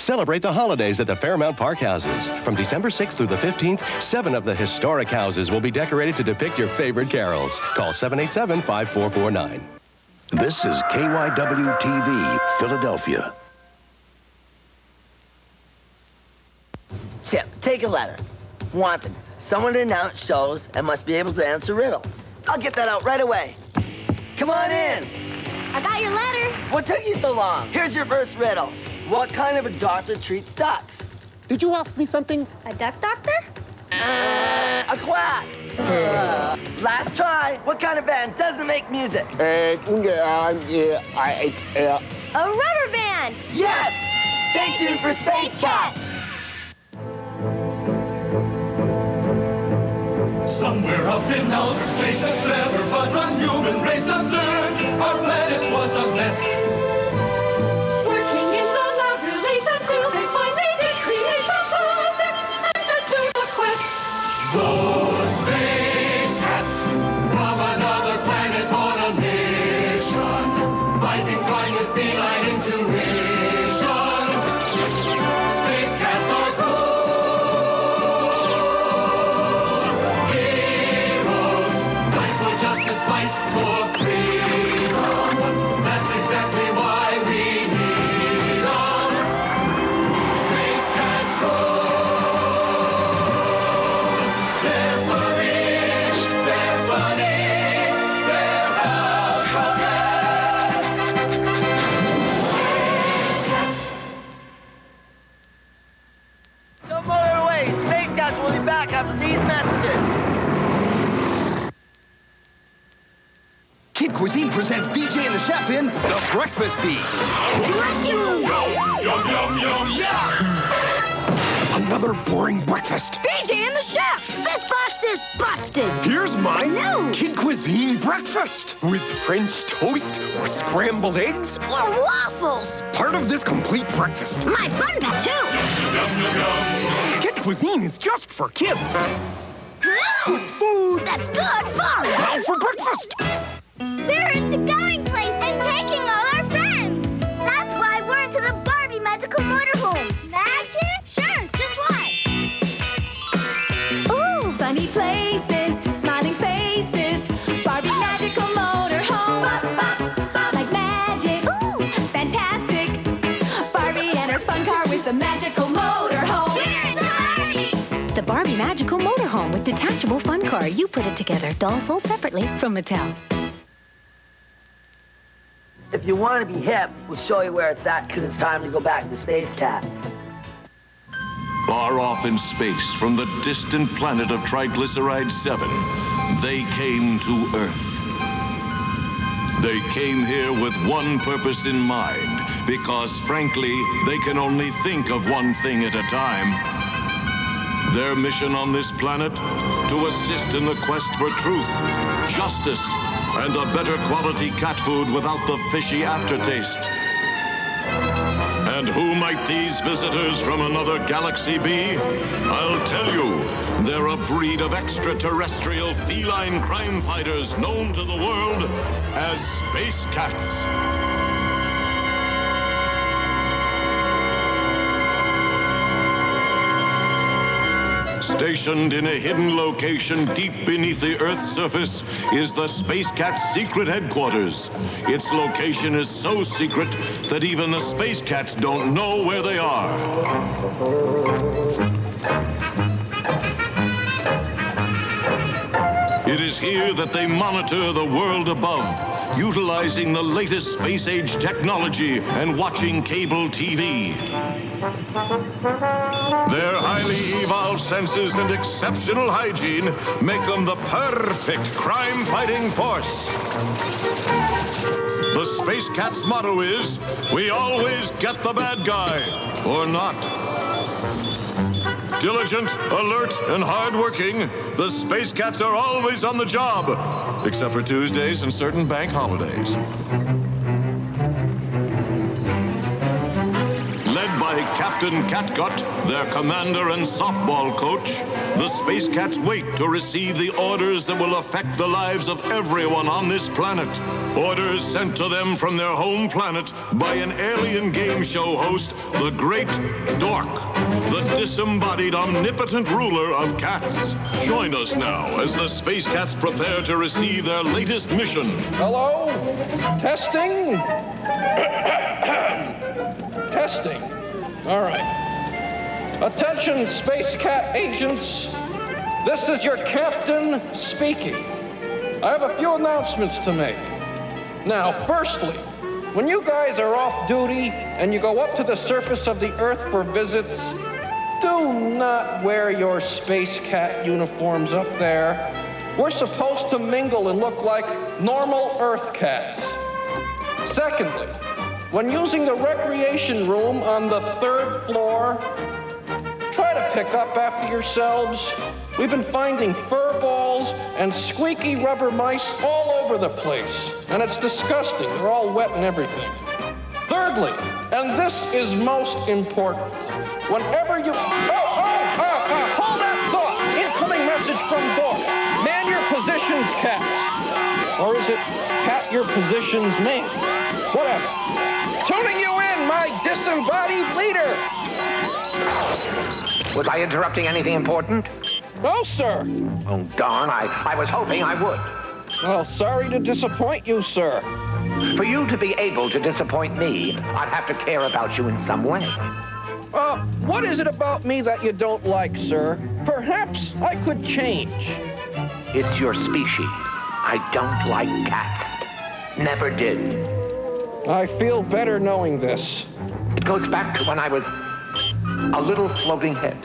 Celebrate the holidays at the Fairmount Park houses. From December 6th through the 15th, 7 of the historic houses will be decorated to depict your favorite carols. Call 787-5449. This is KYW-TV, Philadelphia. Chip, take a letter. Wanted. Someone to announce shows and must be able to answer riddle. I'll get that out right away. Come on in. I got your letter. What took you so long? Here's your first riddle. What kind of a doctor treats ducks? Did you ask me something? A duck doctor? A quack. Last try. What kind of band doesn't make music? A rubber band. Yes! Stay tuned for Space Cats. Somewhere up in outer space, a clever but unhuman race observed our planet was a mess. Working in the lab relate until they finally did create the perfect answer to the quest. Those space cats from another planet on a mission, fighting crime with feline intuition. Space cats are cool. Justice fight for freedom. That's exactly why we need them. Space cats roll. They're flourish, they're funny, they're alphabet. Space cats. Don't motor away. Space Cats will be back after these messages. Kid Cuisine presents BJ and the Chef in The Breakfast Bee. Yum, yum, yum, yeah! Another boring breakfast. BJ and the Chef. This box is busted. Here's my No. Kid Cuisine breakfast with French toast or scrambled eggs. Or waffles. Part of this complete breakfast. My fun pet, too. Yum, yum, yum. Kid Cuisine is just for kids. Good food. That's good fun. Now for breakfast. We're into going place and taking all our friends. That's why we're into the Barbie Magical Motorhome. Magic? Sure, just watch. Ooh, sunny places, smiling faces, Barbie Magical Motorhome. Like magic, ooh, fantastic. Barbie and her fun car with the magical motorhome. Here's Barbie. The Barbie Magical Motorhome with detachable fun car. You put it together. Dolls sold separately from Mattel. If you want to be hip, we'll show you where it's at because it's time to go back to Space Cats. Far off in space, from the distant planet of Triglyceride 7, they came to Earth. They came here with one purpose in mind, because frankly, they can only think of one thing at a time. Their mission on this planet, to assist in the quest for truth, justice, and a better quality cat food without the fishy aftertaste. And who might these visitors from another galaxy be? I'll tell you, they're a breed of extraterrestrial feline crime fighters known to the world as Space Cats. Stationed in a hidden location deep beneath the Earth's surface is the Space Cat's secret headquarters. Its location is so secret that even the Space Cats don't know where they are. It is here that they monitor the world above, utilizing the latest space-age technology and watching cable TV. Their highly evolved senses and exceptional hygiene make them the perfect crime-fighting force. The Space Cat's motto is, we always get the bad guy, or not. Diligent, alert, and hard-working, the Space Cats are always on the job, except for Tuesdays and certain bank holidays. Led by by Captain Catgut, their commander and softball coach, the Space Cats wait to receive the orders that will affect the lives of everyone on this planet. Orders sent to them from their home planet by an alien game show host, the Great Dork, the disembodied omnipotent ruler of cats. Join us now as the Space Cats prepare to receive their latest mission. Hello? Testing? Testing. All right. Attention, Space Cat agents. This is your captain speaking. I have a few announcements to make. Now, firstly, when you guys are off duty and you go up to the surface of the Earth for visits, do not wear your Space Cat uniforms up there. We're supposed to mingle and look like normal Earth cats. Secondly, when using the recreation room on the 3rd floor, try to pick up after yourselves. We've been finding fur balls and squeaky rubber mice all over the place, and it's disgusting. They're all wet and everything. Thirdly, and this is most important, whenever you... hold that thought! Incoming message from Dork. Man your positions, cat. Or is it cat your positions, man? Whatever. Tuning you in, my disembodied leader. Was I interrupting anything important? No, sir. Oh, darn, I was hoping I would. Well, sorry to disappoint you, sir. For you to be able to disappoint me, I'd have to care about you in some way. What is it about me that you don't like, sir? Perhaps I could change. It's your species. I don't like cats. Never did. I feel better knowing this. It goes back to when I was a little floating head.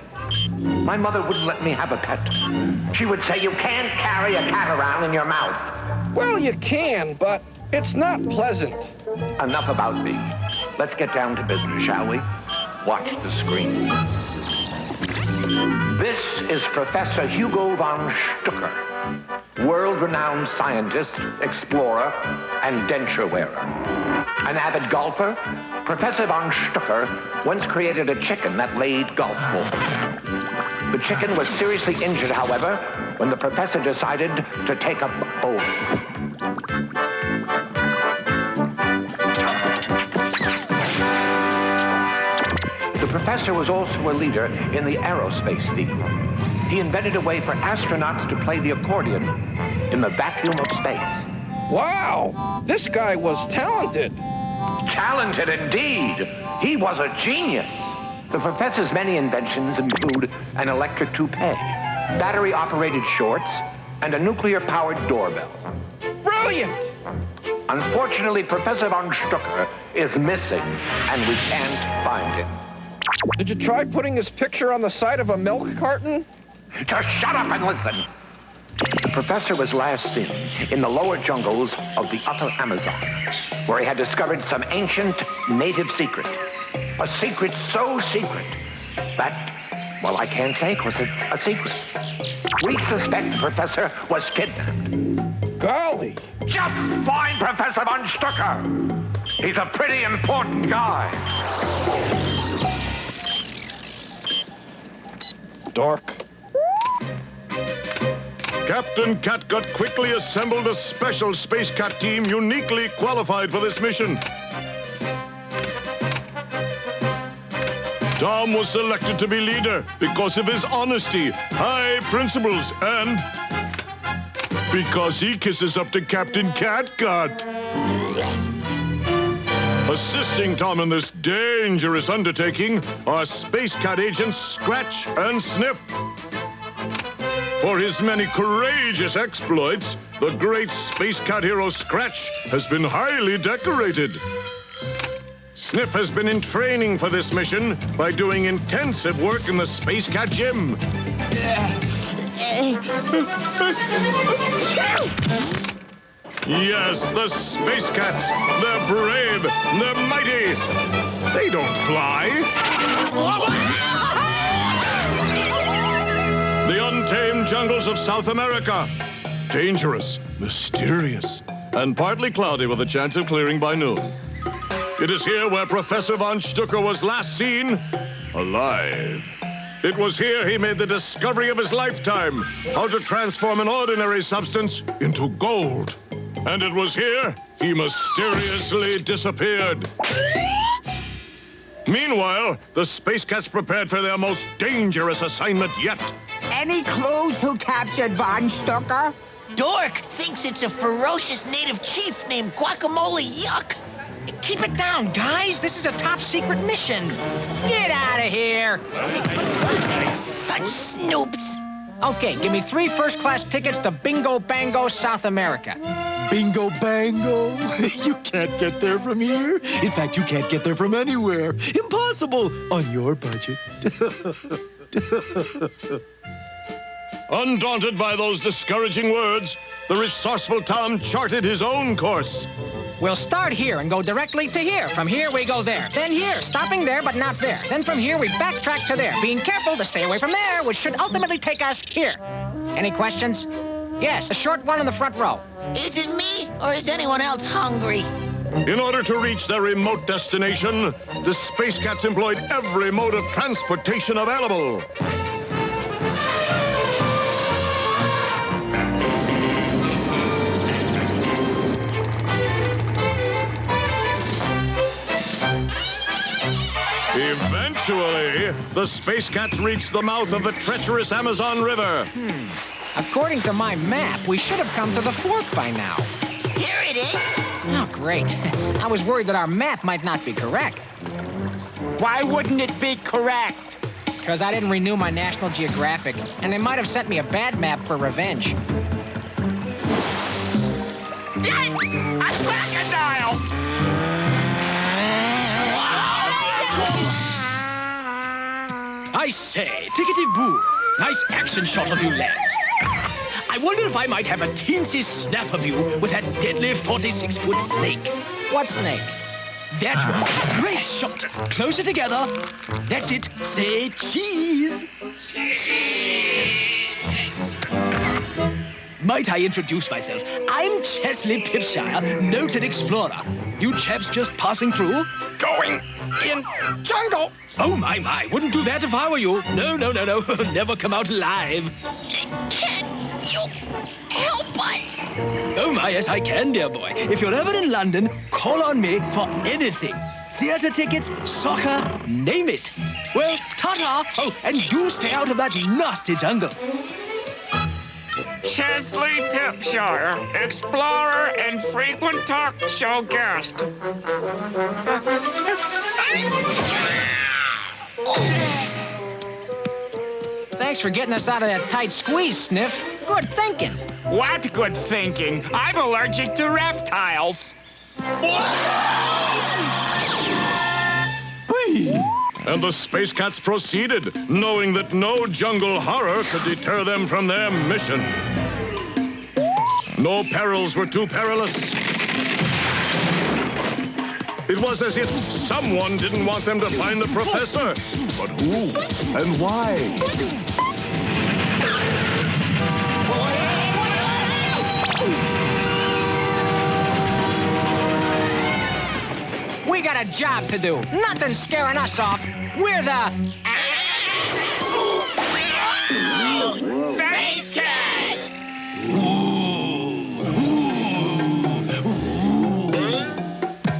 My mother wouldn't let me have a pet. She would say, you can't carry a cat around in your mouth. Well, you can, but it's not pleasant. Enough about me. Let's get down to business, shall we? Watch the screen. This is Professor Hugo von Stucker, world-renowned scientist, explorer, and denture wearer. An avid golfer, Professor von Stucker once created a chicken that laid golf balls. The chicken was seriously injured, however, when the professor decided to take up bowling. The professor was also a leader in the aerospace field. He invented a way for astronauts to play the accordion in the vacuum of space. Wow, this guy was talented. Talented indeed. He was a genius. The professor's many inventions include an electric toupee, battery-operated shorts, and a nuclear-powered doorbell. Brilliant! Unfortunately, Professor von Stucker is missing, and we can't find him. Did you try putting his picture on the side of a milk carton? Just shut up and listen. The professor was last seen in the lower jungles of the Upper Amazon, where he had discovered some ancient native secret. A secret so secret that, well, I can't say because it's a secret. We suspect the professor was kidnapped. Golly. Just find Professor von Stucker. He's a pretty important guy. Dork. Captain Catgut quickly assembled a special Space Cat team uniquely qualified for this mission. Tom was selected to be leader because of his honesty, high principles, and because he kisses up to Captain Catgut. Assisting Tom in this dangerous undertaking are Space Cat agents Scratch and Sniff. For his many courageous exploits, the great Space Cat hero Scratch has been highly decorated. Sniff has been in training for this mission by doing intensive work in the Space Cat gym. Yes, the Space Cats. They're brave. They're mighty. They don't fly. The untamed jungles of South America. Dangerous, mysterious, and partly cloudy with a chance of clearing by noon. It is here where Professor von Stucker was last seen alive. It was here he made the discovery of his lifetime, how to transform an ordinary substance into gold. And it was here he mysteriously disappeared. Meanwhile, the Space Cats prepared for their most dangerous assignment yet. Any clues who captured Von Stucker? Dork thinks it's a ferocious native chief named Guacamole Yuck. Keep it down, guys. This is a top secret mission. Get out of here. Such snoops. Okay, give me 3 first-class tickets to Bingo Bango, South America. Bingo Bango? You can't get there from here. In fact, you can't get there from anywhere. Impossible on your budget. Undaunted by those discouraging words, the resourceful Tom charted his own course. We'll start here and go directly to here. From here, we go there. Then here, stopping there, but not there. Then from here, we backtrack to there, being careful to stay away from there, which should ultimately take us here. Any questions? Yes, the short one in the front row. Is it me, or is anyone else hungry? In order to reach their remote destination, the Space Cats employed every mode of transportation available. Eventually, the Space Cats reached the mouth of the treacherous Amazon River. According to my map, we should have come to the fork by now. Here it is. Oh, great. I was worried that our map might not be correct. Why wouldn't it be correct? Because I didn't renew my National Geographic, and they might have sent me a bad map for revenge. A crocodile! I say, tickety-boo. Nice action shot of you lads. I wonder if I might have a teensy snap of you with that deadly 46-foot snake. What snake? That one. Great shot. Closer together. That's it. Say cheese. Cheese. Might I introduce myself? I'm Chesley Pipshire, noted explorer. You chaps just passing through? Going in jungle. Oh, my. Wouldn't do that if I were you. No. Never come out alive. Can you help us? Oh, my, yes, I can, dear boy. If you're ever in London, call on me for anything. Theater tickets, soccer, name it. Well, ta-ta. Oh, and do stay out of that nasty jungle. Chesley Pipshire, explorer and frequent talk show guest. Thanks for getting us out of that tight squeeze, Sniff. Good thinking. What good thinking? I'm allergic to reptiles. And the Space Cats proceeded, knowing that no jungle horror could deter them from their mission. No perils were too perilous. It was as if someone didn't want them to find the professor. But who and why? We got a job to do. Nothing's scaring us off. We're the... Space Cats!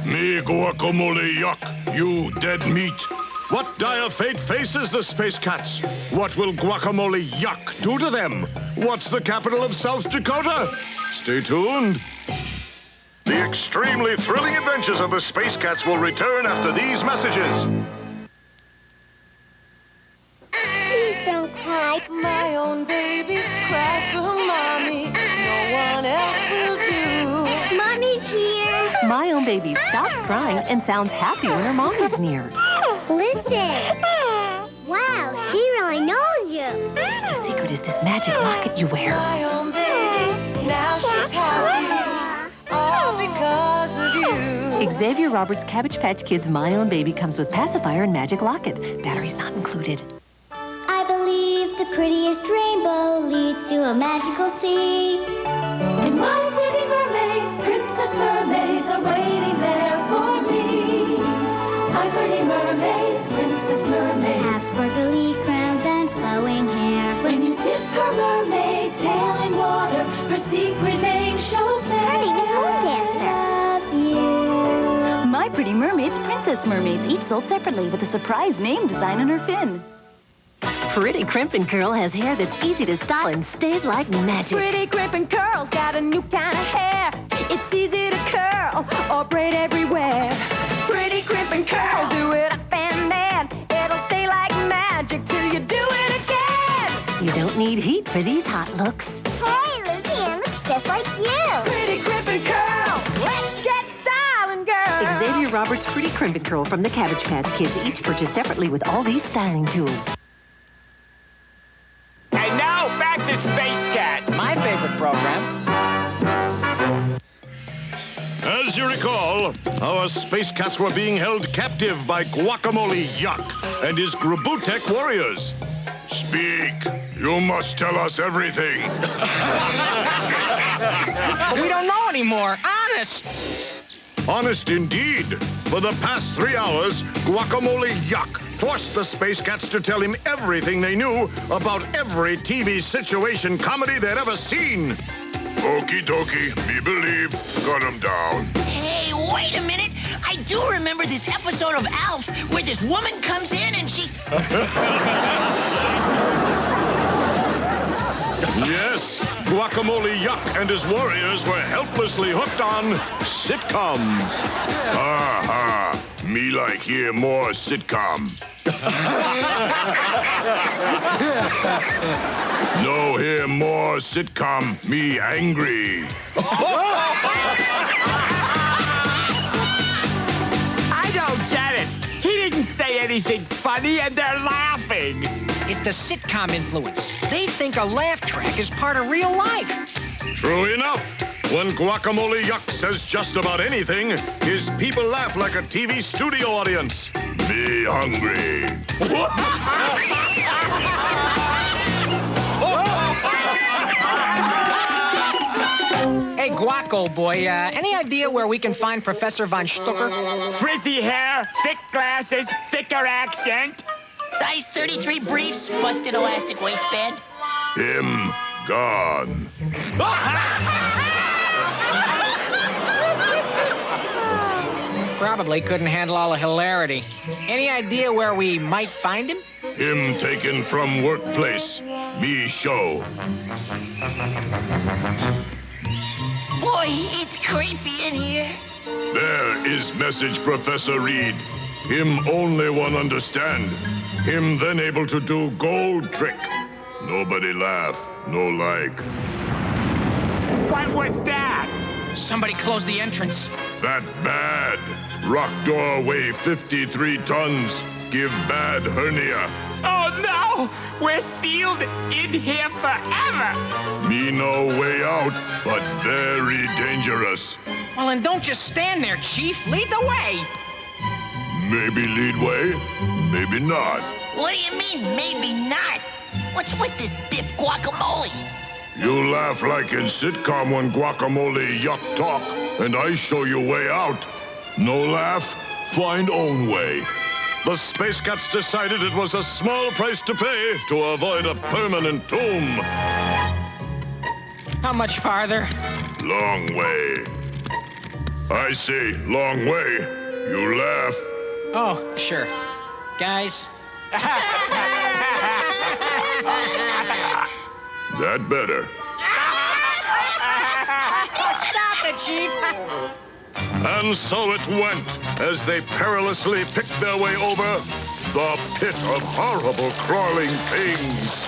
Me guacamole yuck, you dead meat. What dire fate faces the Space Cats? What will guacamole yuck do to them? What's the capital of South Dakota? Stay tuned. The extremely thrilling adventures of the Space Cats will return after these messages. Please don't cry. My own baby cries for her mommy. No one else will do. Mommy's here. My own baby stops crying and sounds happy when her mommy's near. Listen. Wow, she really knows you. The secret is this magic locket you wear. My own baby, now she's happy. All because of you. Xavier Roberts' Cabbage Patch Kids My Own Baby comes with pacifier and magic locket. Batteries not included. I believe the prettiest rainbow leads to a magical sea. And my pretty mermaids, princess mermaids, are waiting there for me. Princess mermaids, each sold separately with a surprise name design on her fin. Pretty Crimp and Curl has hair that's easy to style and stays like magic. Pretty Crimp and Curl's got a new kind of hair. It's easy to curl or braid everywhere. Pretty Crimp and Curl, do it up and down. It'll stay like magic till you do it again. You don't need heat for these hot looks. Hey, Lucian looks just like you. Pretty Crimp and Curl, let's get styling, girl. Xavier Roberts' Pretty Crimp and Curl from the Cabbage Patch Kids, each purchased separately with all these styling tools. And now back to Space Cats. My favorite program. As you recall, our Space Cats were being held captive by Guacamole Yuck and his Grabutek warriors. Speak. You must tell us everything. We don't know anymore. Honest. Honest indeed. For the past 3 hours, Guacamole Yuck forced the Space Cats to tell him everything they knew about every TV situation comedy they'd ever seen. Okie dokie, me believe. Got him down. Hey, wait a minute. I do remember this episode of Alf where this woman comes in and she... Yes, Guacamole Yuck and his warriors were helplessly hooked on sitcoms. Ha! Me like hear more sitcom. No hear more sitcom, me angry. I don't get it. He didn't say anything funny, and they're laughing. It's the sitcom influence. They think a laugh track is part of real life. True enough. When Guacamole Yuck says just about anything, his people laugh like a TV studio audience. Me hungry. Hey, Guaco boy, any idea where we can find Professor Von Stucker? Frizzy hair, thick glasses, thicker accent. Size 33 briefs, busted elastic waistband. Him gone. Probably couldn't handle all the hilarity. Any idea where we might find him? Him taken from workplace. Me show. Boy, it's creepy in here. There is message, Professor Reed. Him only one understand. Him then able to do gold trick. Nobody laugh, no like. What was that? Somebody closed the entrance. That bad. Rock door weigh 53 tons. Give bad hernia. Oh, no! We're sealed in here forever! Me no way out, but very dangerous. Well, then don't just stand there, Chief. Lead the way. Maybe lead way, maybe not. What do you mean, maybe not? What's with this dip guacamole? You laugh like in sitcom when Guacamole Yuck talk, and I show you way out. No laugh, find own way. The Space Cats decided it was a small price to pay to avoid a permanent tomb. How much farther? Long way. I say long way. You laugh. Oh, sure. Guys. That better. Stop it, Chief. And so it went, as they perilously picked their way over the pit of horrible crawling things.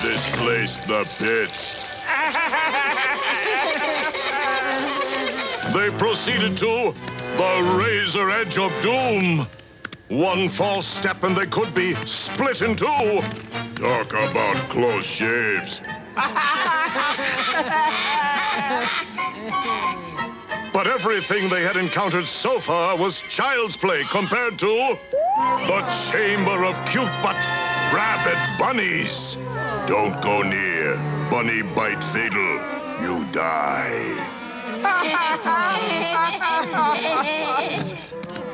This place, the pit. They proceeded to the razor edge of doom. One false step and they could be split in two. Talk about close shaves. But everything they had encountered so far was child's play compared to the chamber of cute but rabid bunnies. Don't go near. Bunny bite fatal. You die.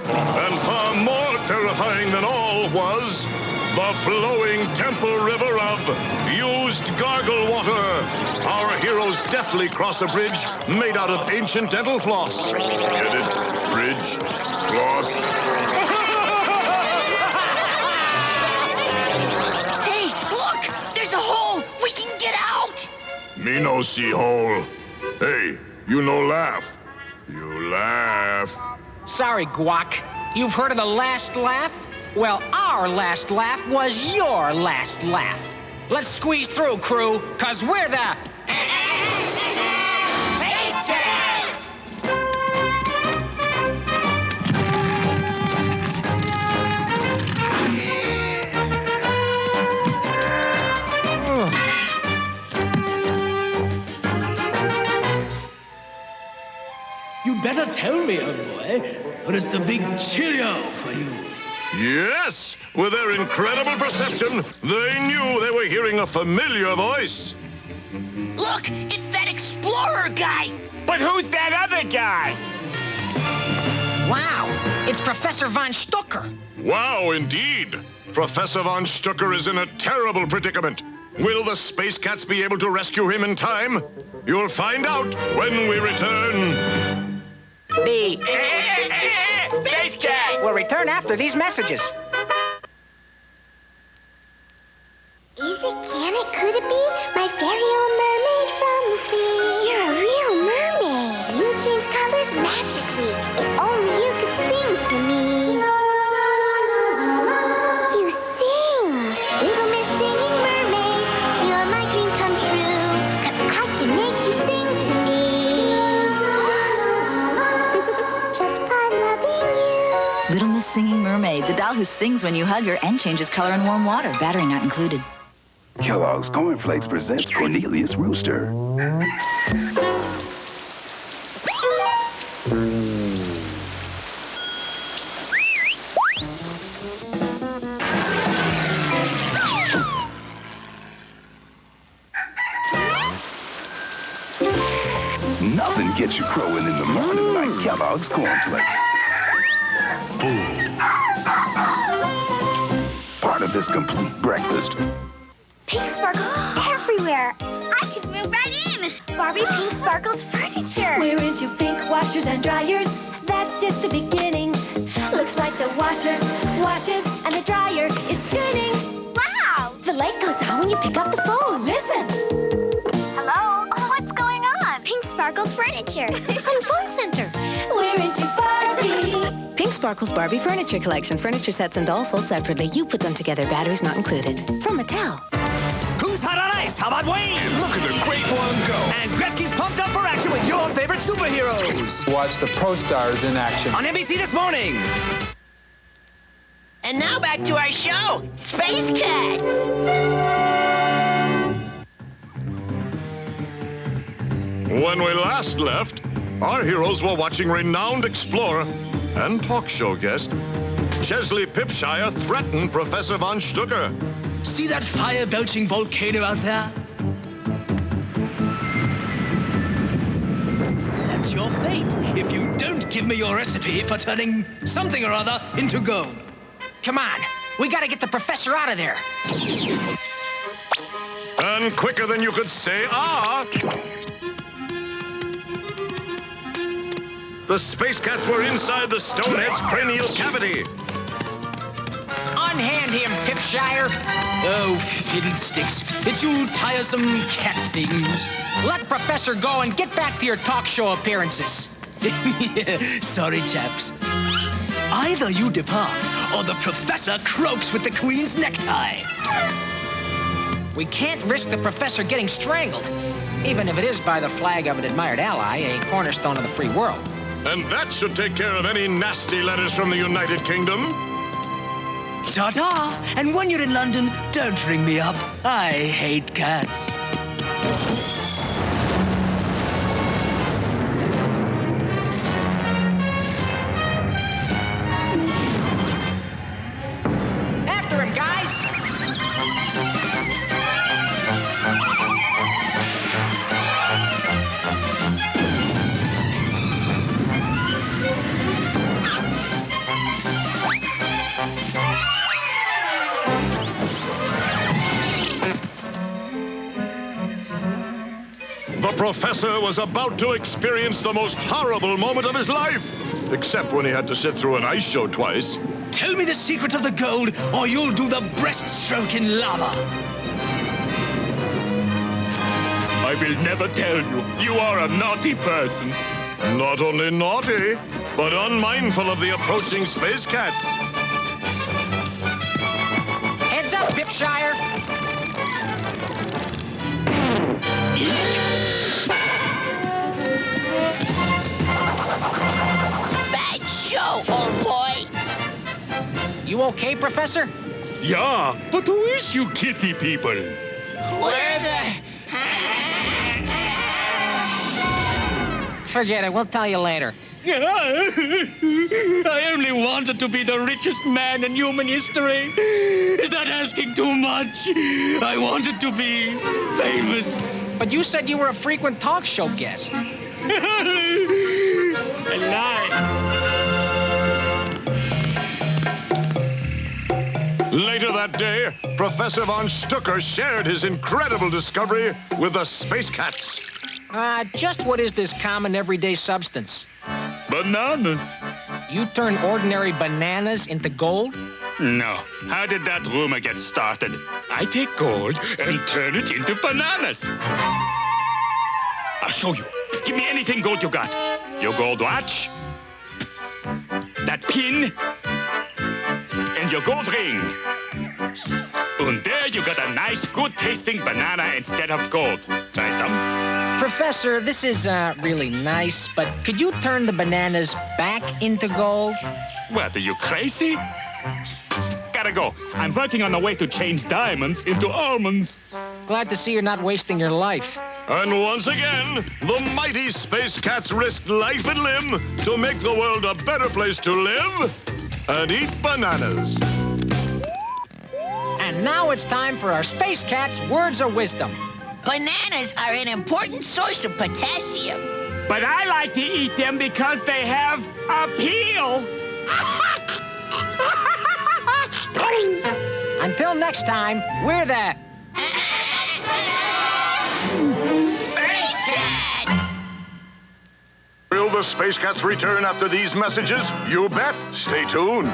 And far more terrifying than all was the flowing temple river of used gargle water. Our heroes deftly cross a bridge made out of ancient dental floss. Get it? Bridge, floss. Hey, look! There's a hole! We can get out! Me no see hole. Hey, you no laugh. You laugh. Sorry, Guac. You've heard of the last laugh? Well, our last laugh was your last laugh. Let's squeeze through, crew, 'cause we're the... Space Cats! You'd better tell me, old boy, or it's the big Cheerio for you. Yes! With their incredible perception, they knew they were hearing a familiar voice. Look, it's that explorer guy! But who's that other guy? Wow, it's Professor Von Stucker. Wow, indeed. Professor Von Stucker is in a terrible predicament. Will the Space Cats be able to rescue him in time? You'll find out when we return. The Space Cat! will return after these messages. Is it, can it, could it be? My fairy old mermaid from the sea. You're a real mermaid. You change colors magically. If only you could sing to me. You sing. Little Miss Singing Mermaid, you're my dream come true. 'Cause I can make you sing to me. Just by loving you. Little Miss Singing Mermaid, the doll who sings when you hug her and changes color in warm water. Battery not included. Kellogg's Corn Flakes presents Cornelius Rooster. Nothing gets you crowing in the morning like Kellogg's Corn Flakes. Part of this complete breakfast. Pink sparkles everywhere. I could move right in. Barbie Pink Sparkles furniture. We're into pink washers and dryers. That's just the beginning. Looks like the washer washes and the dryer is spinning. Wow. The light goes on when you pick up the phone. Listen. Hello? Oh, what's going on? Pink Sparkles furniture. On Phone Center. We're into Barbie. Pink Sparkles Barbie Furniture Collection. Furniture sets and dolls sold separately. You put them together. Batteries not included. From Mattel. Who's hot on ice? How about Wayne? Look at the great one go. And Gretzky's pumped up for action with your favorite superheroes. Watch the Pro Stars in action. On NBC this morning. And now back to our show, Space Cats! When we last left, our heroes were watching renowned explorer and talk show guest Chesley Pipshire threaten Professor Von Stucker. See that fire-belching volcano out there? That's your fate if you don't give me your recipe for turning something or other into gold. Come on, we gotta get the professor out of there. And quicker than you could say the Space Cats were inside the Stonehead's cranial cavity. Unhand him, Pipshire. Oh, fiddlesticks. It's you tiresome cat things. Let Professor go and get back to your talk show appearances. Sorry, chaps. Either you depart, or the professor croaks with the Queen's necktie. We can't risk the professor getting strangled, even if it is by the flag of an admired ally, a cornerstone of the free world. And that should take care of any nasty letters from the United Kingdom. Ta-ta! And when you're in London, don't ring me up. I hate cats. After him, guys! Professor was about to experience the most horrible moment of his life. Except when he had to sit through an ice show twice. Tell me the secret of the gold, or you'll do the breaststroke in lava. I will never tell you. You are a naughty person. Not only naughty, but unmindful of the approaching space cats. Heads up, Pipshire. Bad show, old boy. You okay, Professor? Yeah, but who is you kitty people? Where the... Forget it. We'll tell you later. I only wanted to be the richest man in human history. Is that asking too much? I wanted to be famous. But you said you were a frequent talk show guest. I lied. Later that day, Professor von Stucker shared his incredible discovery with the Space Cats. Just what is this common everyday substance? Bananas. You turn ordinary bananas into gold? No. How did that rumor get started? I take gold and turn it into bananas. I'll show you. Give me anything gold you got. Your gold watch, that pin, and your gold ring. And there you got a nice, good-tasting banana instead of gold. Try some. Professor, this is really nice, but could you turn the bananas back into gold? What, are you crazy? Gotta go. I'm working on a way to change diamonds into almonds. Glad to see you're not wasting your life. And once again, the mighty Space Cats risked life and limb to make the world a better place to live and eat bananas. And now it's time for our Space Cats' Words of Wisdom. Bananas are an important source of potassium. But I like to eat them because they have appeal. Until next time, we're the... Space Cats! Will the Space Cats return after these messages? You bet. Stay tuned.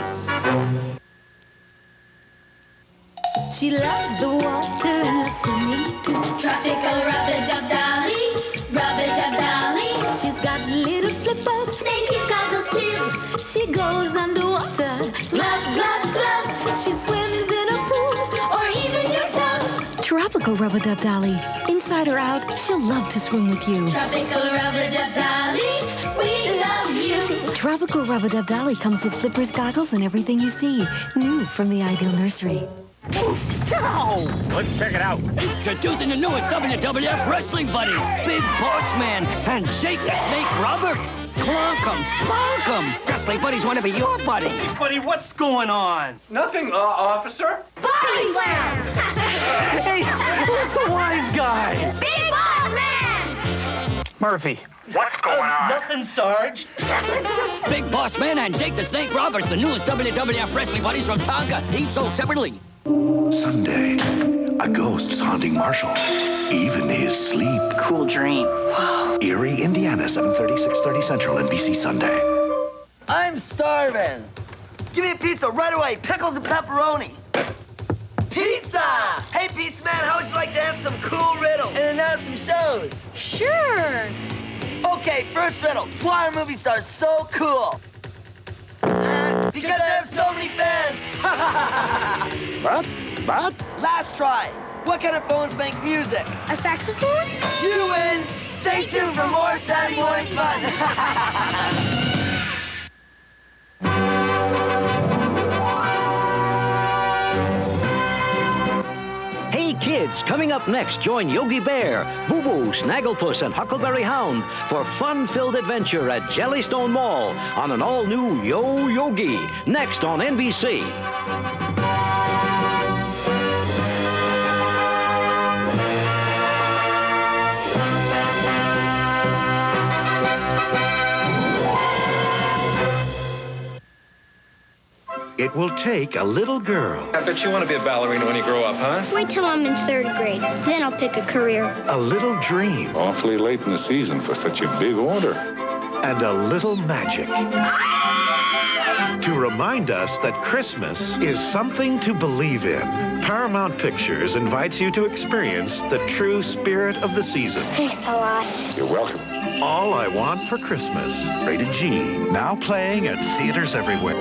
She loves the water, swimming too. Tropical rub-a-dub-dolly, rub-a-dub-dolly. She's got little flippers, they keep goggles too. She goes underwater, glub, glub, glub. She swims in a pool, or even your tub. Tropical Rub-a-Dub-Dolly. Inside or out, she'll love to swim with you. Tropical rub-a-dub-dolly, we love you. Tropical Rub-a-Dub-Dolly comes with flippers, goggles, and everything you see. New from the Ideal Nursery. Let's check it out. Introducing the newest WWF Wrestling Buddies, Big Boss Man and Jake the Snake Roberts. Clonk 'em, bonk 'em. Wrestling Buddies want to be your buddy. Hey, buddy, what's going on? Nothing, officer. Body slam! Hey, who's the wise guy? Big Boss Man! Murphy. What's going on? Nothing, Sarge. Big Boss Man and Jake the Snake Roberts, the newest WWF Wrestling Buddies from Tonga, each sold separately. Sunday, a ghost's haunting Marshall, even his sleep. Cool dream. Erie, Indiana, 7:30, 6:30 Central, NBC Sunday. I'm starving. Give me a pizza right away. Pickles and pepperoni. Pizza! Hey, Pizza Man, how would you like to answer some cool riddles and announce some shows? Sure. Okay, first riddle. Why are movie stars so cool? Because they have so many fans. What? Last try. What kind of phones make music? A saxophone? You win. Stay tuned for more Saturday morning fun. Hey kids, coming up next, join Yogi Bear, Boo Boo, Snagglepuss, and Huckleberry Hound for fun-filled adventure at Jellystone Mall on an all-new Yo Yogi. Next on NBC. It will take a little girl, I bet you want to be a ballerina when you grow up, huh? Wait till I'm in 3rd grade. Then I'll pick a career. a little dream, Awfully late in the season for such a big order. and a little magic. To remind us that Christmas is something to believe in, Paramount Pictures invites you to experience the true spirit of the season. Thanks a lot. You're welcome. All I Want for Christmas. Rated G. Now playing at theaters everywhere.